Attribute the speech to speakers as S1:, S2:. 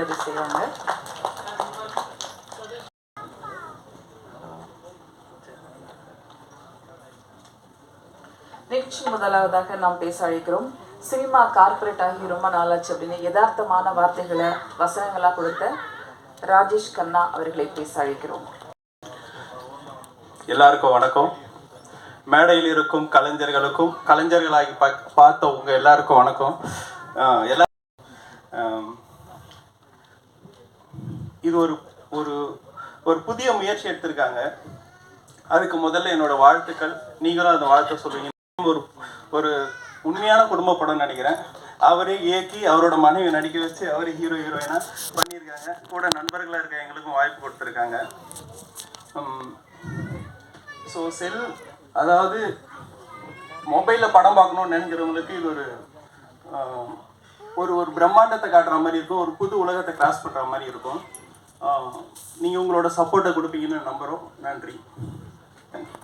S1: மரியாதை செய்வாங்க. நிகழ்ச்சி முதலாவதாக நாம் பேச அழைக்கிறோம். சினிமா கார்பரேட் ஆகி ரொம்ப நாளாச்சு அப்படின்னு யதார்த்தமான வார்த்தைகளை வசனங்களாக கொடுத்த ராஜேஷ் கண்ணா அவர்களை பேச அழைக்கிறோம்.
S2: எல்லாருக்கும் வணக்கம். மேடையில் இருக்கும் கலைஞர்களுக்கும் கலைஞர்களாகி பார்த்த உங்க எல்லாருக்கும் வணக்கம். இது ஒரு ஒரு ஒரு புதிய முயற்சி எடுத்திருக்காங்க. அதுக்கு முதல்ல என்னோட வாழ்த்துக்கள். நீங்களும் அந்த வாழ்த்து சொல்லுவீங்க. ஒரு ஒரு உண்மையான குடும்ப படம் நினைக்கிறேன். அவரே இயக்கி அவரோட மனைவி நடிக்க வச்சு அவரே ஹீரோயினா பண்ணியிருக்காங்க. கூட நண்பர்களாக இருக்க எங்களுக்கும் வாய்ப்பு கொடுத்துருக்காங்க. ஸோ அதாவது மொபைலில் படம் பார்க்கணும்னு நினைக்கிறவங்களுக்கு இது ஒரு ஒரு பிரம்மாண்டத்தை காட்டுற மாதிரி இருக்கும். ஒரு புது உலகத்தை கிராஸ் பண்ணுற மாதிரி இருக்கும். நீங்கள் உங்களோட சப்போர்ட்டை கொடுப்பீங்கன்னு நம்புகிறோம். நன்றி.